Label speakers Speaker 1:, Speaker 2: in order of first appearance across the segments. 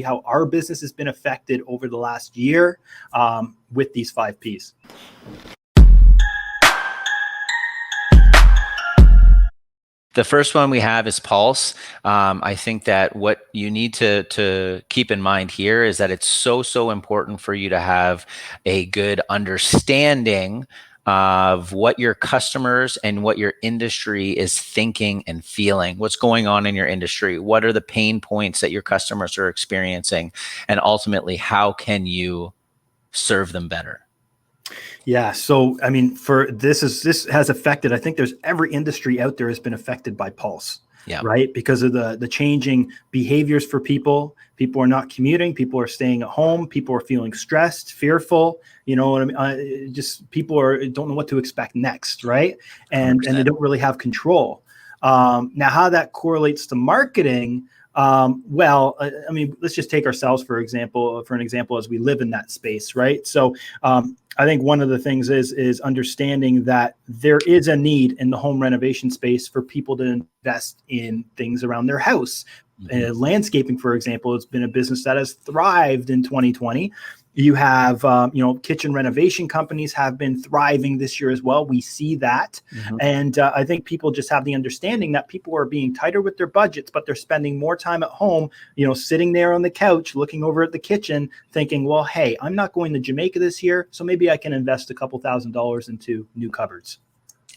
Speaker 1: how our business has been affected over the last year with these 5 Ps.
Speaker 2: The first one we have is pulse. I think that what you need to keep in mind here is that it's so important for you to have a good understanding of what your customers and what your industry is thinking and feeling, what's going on in your industry, what are the pain points that your customers are experiencing, and ultimately, how can you serve them better?
Speaker 1: Yeah. So, I mean, this has affected, I think there's every industry out there has been affected by pulse, right? Because of the changing behaviors for people. People are not commuting. People are staying at home. People are feeling stressed, fearful. You know what I mean? Just people don't know what to expect next, right? And they don't really have control. Now, how that correlates to marketing, well, I mean, let's just take ourselves for an example, as we live in that space, right? So I think one of the things is understanding that there is a need in the home renovation space for people to invest in things around their house. Landscaping, for example, has been a business that has thrived in 2020. You have, kitchen renovation companies have been thriving this year as well. We see that. And I think people just have the understanding that people are being tighter with their budgets, but they're spending more time at home, sitting there on the couch, looking over at the kitchen, thinking, well, hey, I'm not going to Jamaica this year, so maybe I can invest a couple $1,000s into new cupboards.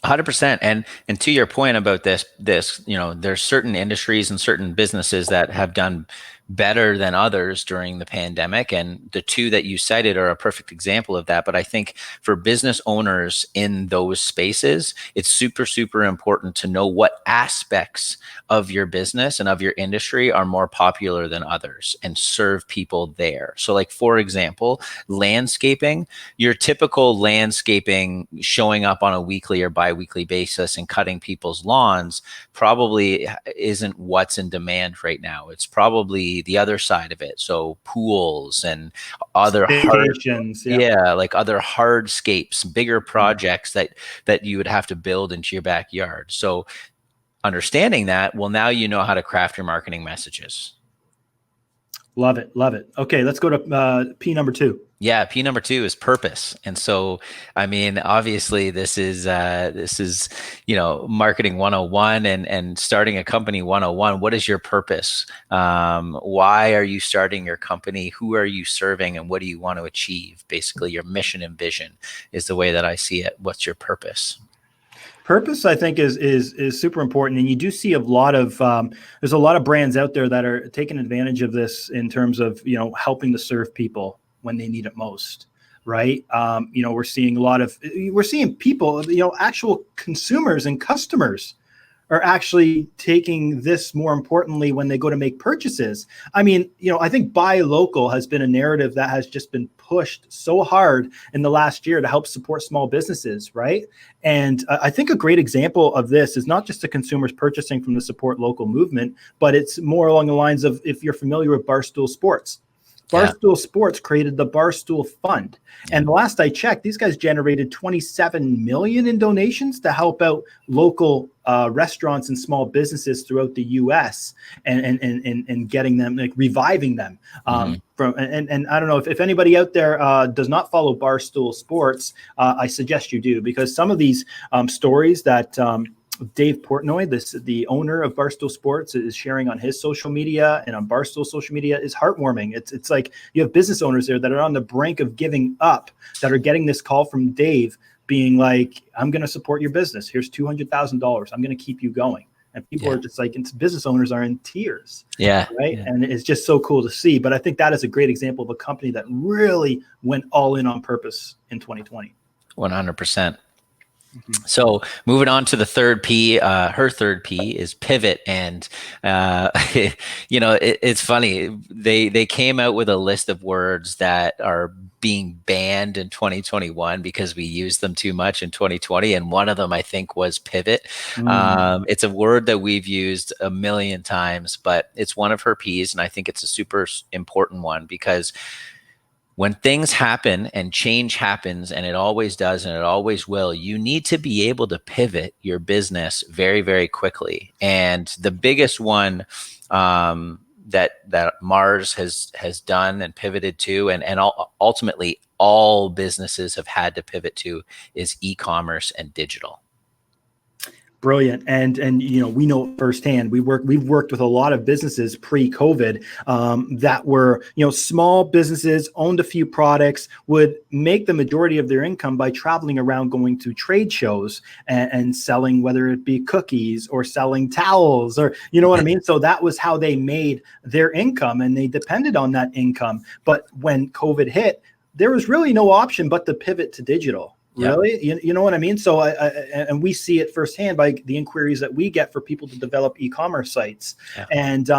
Speaker 2: 100%. And to your point about this, there's certain industries and certain businesses that have done better than others during the pandemic. And the 2 that you cited are a perfect example of that. But I think for business owners in those spaces, it's super important to know what aspects of your business and of your industry are more popular than others and serve people there. So like, for example, landscaping, your typical landscaping showing up on a weekly or bi-weekly basis and cutting people's lawns probably isn't what's in demand right now. It's probably the other side of it. So pools and other other hardscapes, bigger projects that you would have to build into your backyard. So understanding that, well, now you know how to craft your marketing messages.
Speaker 1: Love it. Okay, let's go to P number 2.
Speaker 2: Yeah, P number 2 is purpose. And so, I mean, obviously this is marketing 101 and starting a company 101. What is your purpose? Why are you starting your company? Who are you serving? And what do you want to achieve? Basically, your mission and vision is the way that I see it. What's your purpose?
Speaker 1: Purpose, I think, is super important, and you do see there's a lot of brands out there that are taking advantage of this in terms of helping to serve people when they need it most, right? We're seeing people, actual consumers and customers are actually taking this more importantly when they go to make purchases. I mean, I think buy local has been a narrative that has just been pushed so hard in the last year to help support small businesses, right? And I think a great example of this is not just the consumers purchasing from the support local movement, but it's more along the lines of, if you're familiar with Barstool Sports. Barstool Sports created the Barstool Fund. And the last I checked, these guys generated $27 million in donations to help out local restaurants and small businesses throughout the U.S. and getting them, like reviving them. And I don't know if anybody out there does not follow Barstool Sports, I suggest you do, because some of these stories that Dave Portnoy, the owner of Barstool Sports, is sharing on his social media and on Barstool social media is heartwarming. It's like you have business owners there that are on the brink of giving up, that are getting this call from Dave being like, I'm going to support your business. Here's $200,000. I'm going to keep you going. And people are just like, business owners are in tears. Right. Yeah. And it's just so cool to see. But I think that is a great example of a company that really went all in on purpose in 2020.
Speaker 2: 100%. So moving on to the third P, her third P is pivot. And, it's funny. They came out with a list of words that are being banned in 2021 because we used them too much in 2020. And one of them, I think, was pivot. It's a word that we've used a million times, but it's one of her Ps. And I think it's a super important one because when things happen and change happens, and it always does and it always will, you need to be able to pivot your business very, very quickly. And the biggest one that Mars has done and pivoted to, and ultimately all businesses have had to pivot to, is e-commerce and digital.
Speaker 1: Brilliant. And we know firsthand, we've worked with a lot of businesses pre-COVID that were, small businesses, owned a few products, would make the majority of their income by traveling around, going to trade shows and selling, whether it be cookies or selling towels, or, you know what I mean? So that was how they made their income, and they depended on that income. But when COVID hit, there was really no option but to pivot to digital. Really? You know what I mean? So and we see it firsthand by the inquiries that we get for people to develop e-commerce sites. Yeah. And,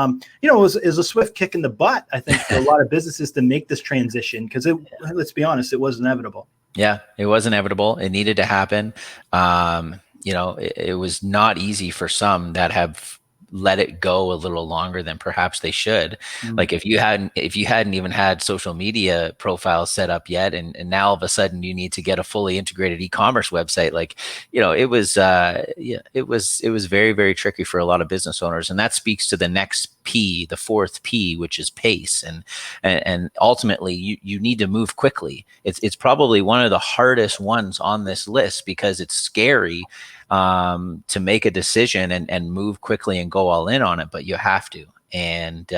Speaker 1: it was a swift kick in the butt, I think, for a lot of businesses to make this transition, because let's be honest, it was inevitable.
Speaker 2: Yeah, it was inevitable. It needed to happen. It was not easy for some that have let it go a little longer than perhaps they should. Mm-hmm. Like if you hadn't even had social media profiles set up yet, and now all of a sudden you need to get a fully integrated e-commerce website, it was very, very tricky for a lot of business owners. And that speaks to the next P, the fourth P, which is pace. And ultimately you need to move quickly. It's probably one of the hardest ones on this list, because it's scary to make a decision and move quickly and go all in on it, but you have to. And,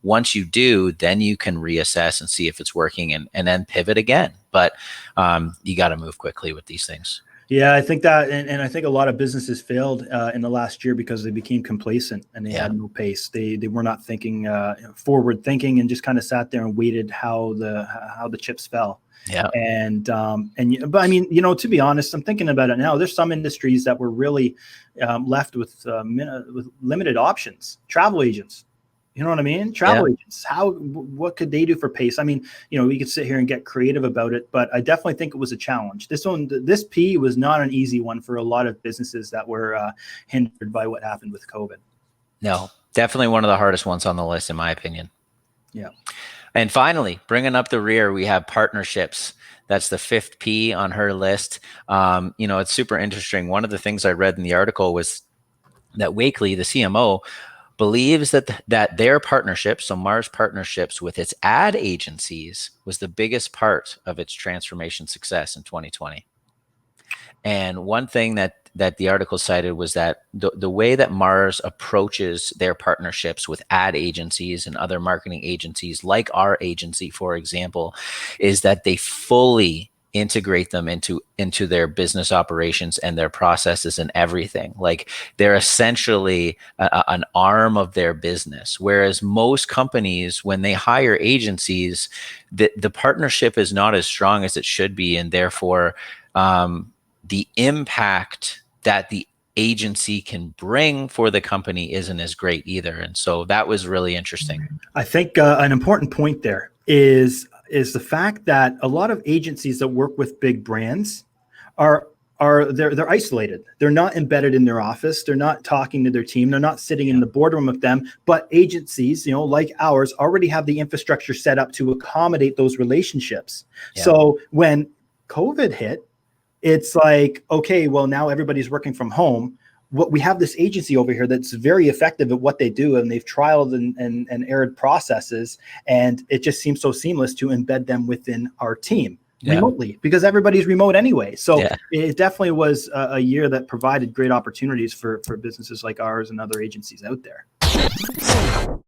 Speaker 2: once you do, then you can reassess and see if it's working, and then pivot again. But you got to move quickly with these things.
Speaker 1: Yeah, I think that, and I think a lot of businesses failed in the last year because they became complacent and they had no pace. They were not thinking forward thinking, and just kind of sat there and waited how the chips fell. Yeah. But I mean, to be honest, I'm thinking about it now. There's some industries that were really left with limited options. Travel agents. You know what I mean? Travel agents. What could they do for pace? I mean, we could sit here and get creative about it, but I definitely think it was a challenge. This P was not an easy one for a lot of businesses that were hindered by what happened with COVID.
Speaker 2: No, definitely one of the hardest ones on the list, in my opinion.
Speaker 1: Yeah.
Speaker 2: And finally, bringing up the rear, we have partnerships. That's the fifth P on her list. It's super interesting. One of the things I read in the article was that Wakely, the CMO, believes that their partnerships, so Mars partnerships with its ad agencies, was the biggest part of its transformation success in 2020. And one thing that the article cited was that the way that Mars approaches their partnerships with ad agencies and other marketing agencies, like our agency, for example, is that they fully integrate them into their business operations and their processes and everything. Like, they're essentially an arm of their business. Whereas most companies, when they hire agencies, the partnership is not as strong as it should be, and therefore the impact that the agency can bring for the company isn't as great either. And so that was really interesting.
Speaker 1: I think an important point there is the fact that a lot of agencies that work with big brands they're isolated. They're not embedded in their office. They're not talking to their team. They're not sitting in the boardroom with them. But agencies, like ours, already have the infrastructure set up to accommodate those relationships. Yeah. So when COVID hit, it's like, okay, well, now everybody's working from home. We have this agency over here that's very effective at what they do, and they've trialed and errored processes, and it just seems so seamless to embed them within our team remotely, because everybody's remote anyway. So it definitely was a year that provided great opportunities for businesses like ours and other agencies out there.